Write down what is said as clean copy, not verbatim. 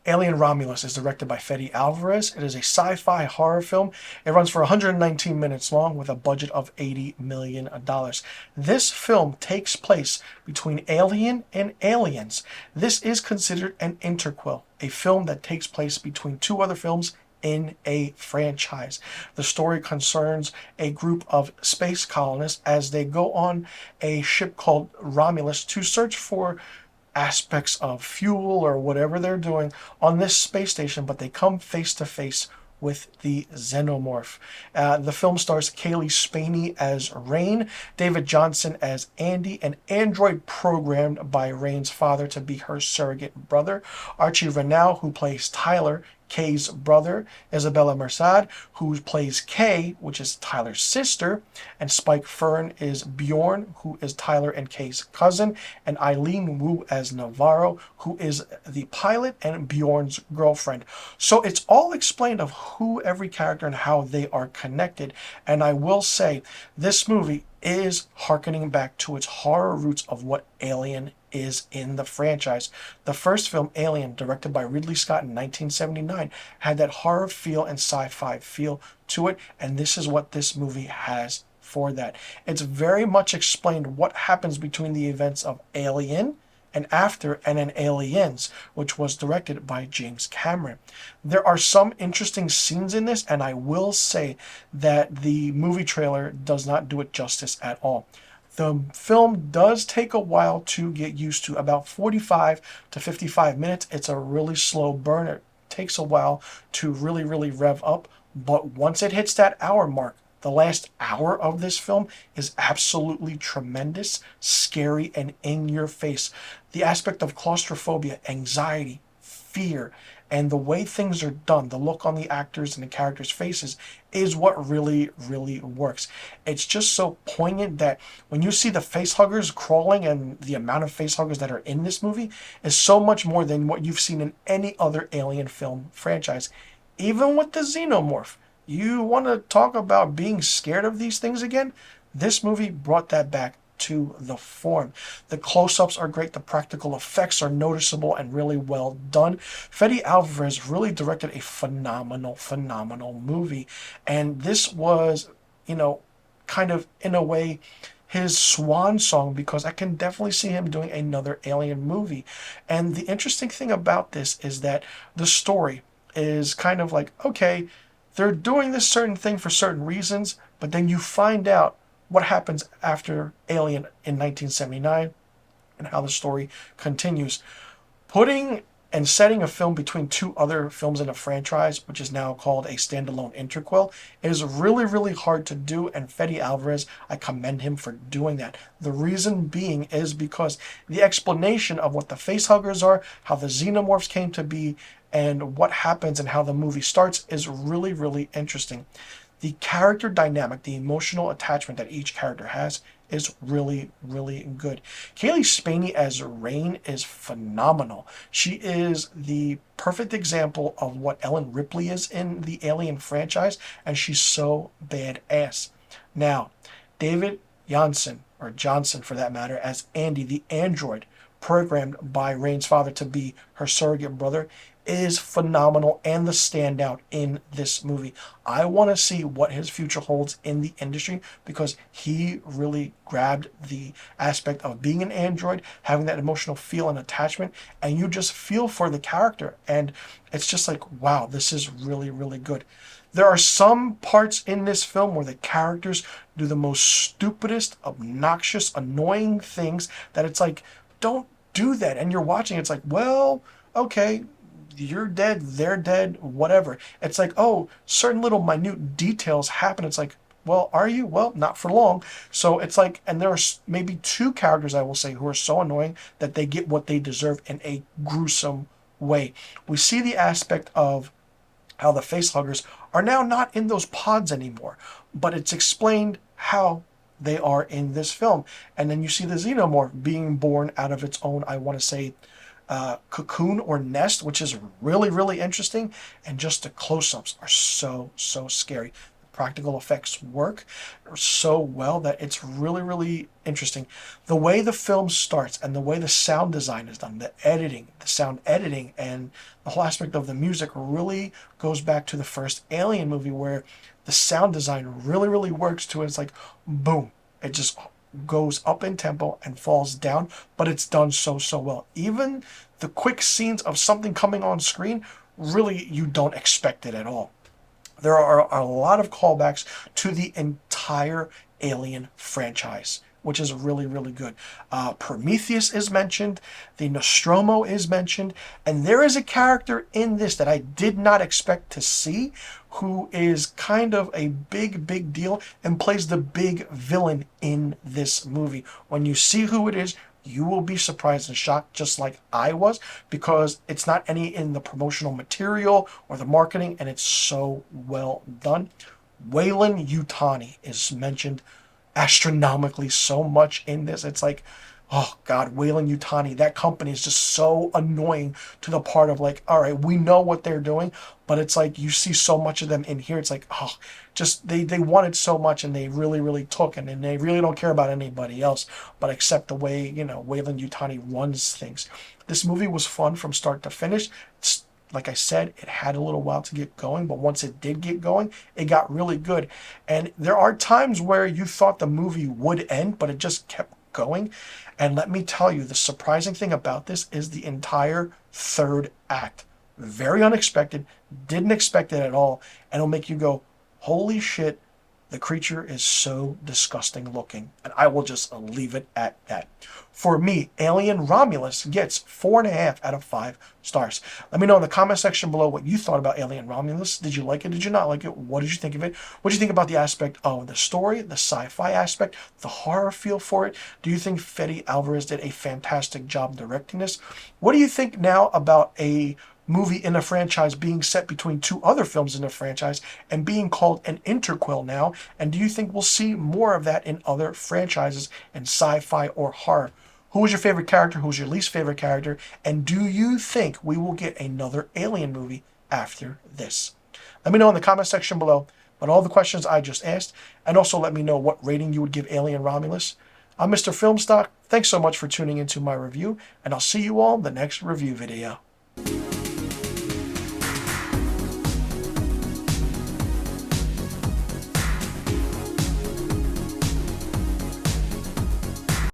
Alien Romulus is directed by Fede Alvarez. It is a sci-fi horror film. It runs for 119 minutes long with a budget of $80 million. This film takes place between Alien and Aliens. This is considered an interquel, a film that takes place between two other films in a franchise. The story concerns a group of space colonists as they go on a ship called Romulus to search for aspects of fuel or whatever they're doing on this space station, but they come face to face with the xenomorph. The film stars Kaylee Spaney as Rain, David Johnson as Andy, an android programmed by Rain's father to be her surrogate brother, Archie Renau, who plays Tyler, Kay's brother, Isabella Merced, who plays Kay, which is Tyler's sister, and Spike Fern is Bjorn, who is Tyler and Kay's cousin, and Eileen Wu as Navarro, who is the pilot and Bjorn's girlfriend. So it's all explained of who every character and how they are connected. And I will say, this movie is harkening back to its horror roots of what Alien is in the franchise. The first film, Alien, directed by Ridley Scott in 1979, had that horror feel and sci-fi feel to it, and this is what this movie has for that. It's very much explained what happens between the events of Alien and after, and then Aliens, which was directed by James Cameron. There are some interesting scenes in this, and I will say that the movie trailer does not do it justice at all. The film does take a while to get used to, about 45 to 55 minutes. It's a really slow burn. It takes a while to really rev up, but once it hits that hour mark, the last hour of this film is absolutely tremendous, scary, and in your face. The aspect of claustrophobia, anxiety, fear, and the way things are done, the look on the actors and the characters' faces, is what really works. It's just so poignant that when you see the facehuggers crawling, and the amount of facehuggers that are in this movie is so much more than what you've seen in any other Alien film franchise. Even with the xenomorph, you want to talk about being scared of these things again? This movie brought that back to the form. The close-ups are great. The practical effects are noticeable and really well done. Fede Alvarez really directed a phenomenal movie. And this was, kind of, in a way, his swan song, because I can definitely see him doing another Alien movie. And the interesting thing about this is that the story is kind of like, okay, they're doing this certain thing for certain reasons, but then you find out what happens after Alien in 1979 and how the story continues. Putting and setting a film between two other films in a franchise, which is now called a standalone interquel, is really hard to do, and Fede Alvarez, I commend him for doing that. The reason being is because the explanation of what the facehuggers are, how the xenomorphs came to be, and what happens and how the movie starts is really interesting. The character dynamic, the emotional attachment that each character has, is really good. Kaylee Spaney as Rain is phenomenal. She is the perfect example of what Ellen Ripley is in the Alien franchise, and she's so badass. Now, David Johnson, or Johnson for that matter, as Andy, the android, programmed by Rain's father to be her surrogate brother, is phenomenal and the standout in this movie. I want to see what his future holds in the industry, because he really grabbed the aspect of being an android, having that emotional feel and attachment, and you just feel for the character, and it's just like, wow, this is really good. There are some parts in this film where the characters do the most stupidest, obnoxious, annoying things that it's like, don't do that. And you're watching, it's like, well, okay, you're dead, they're dead, whatever. It's like, oh, certain little minute details happen. It's like, well, are you? Well, not for long. So it's like, and there are maybe two characters, I will say, who are so annoying that they get what they deserve in a gruesome way. We see the aspect of how the facehuggers are now not in those pods anymore, but it's explained how they are in this film. And then you see the xenomorph being born out of its own, I want to say, cocoon or nest, which is really interesting. And just the close-ups are so scary. practical effects work so well that it's really, really interesting. The way the film starts and the way the sound design is done, the editing, the sound editing, and the whole aspect of the music really goes back to the first Alien movie, where the sound design really, really works to it. It's like, boom, it just goes up in tempo and falls down, but it's done so well. Even the quick scenes of something coming on screen, really, you don't expect it at all. There are a lot of callbacks to the entire Alien franchise, which is really, really good. Prometheus is mentioned, the Nostromo is mentioned, and there is a character in this that I did not expect to see, who is kind of a big deal and plays the big villain in this movie. When you see who it is, you will be surprised and shocked, just like I was, because it's not any in the promotional material or the marketing, and it's so well done. Weyland-Yutani is mentioned astronomically so much in this. It's like, oh God, Weyland-Yutani, that company is just so annoying, to the part of like, all right, we know what they're doing, but it's like you see so much of them in here. It's like, oh, just they wanted so much, and they really took, and they really don't care about anybody else but accept the way, you know, Weyland-Yutani runs things. This movie was fun from start to finish. It's, like I said, it had a little while to get going, but once it did get going, it got really good. And there are times where you thought the movie would end, but it just kept going. And let me tell you, the surprising thing about this is the entire third act. Very unexpected, didn't expect it at all, and it'll make you go, holy shit, the creature is so disgusting looking. And I will just leave it at that. For me, Alien Romulus gets 4.5 out of 5 stars. Let me know in the comment section below what you thought about Alien Romulus. Did you like it? Did you not like it? What did you think of it? What did you think about the aspect of the story, the sci-fi aspect, the horror feel for it? Do you think Fede Alvarez did a fantastic job directing this? What do you think now about a movie in a franchise being set between two other films in the franchise and being called an interquel now? And do you think we'll see more of that in other franchises in sci-fi or horror? Who was your favorite character? Who's your least favorite character? And do you think we will get another Alien movie after this? Let me know in the comment section below about all the questions I just asked, and also let me know what rating you would give Alien Romulus. I'm Mr. Filmstock. Thanks so much for tuning into my review, and I'll see you all in the next review video.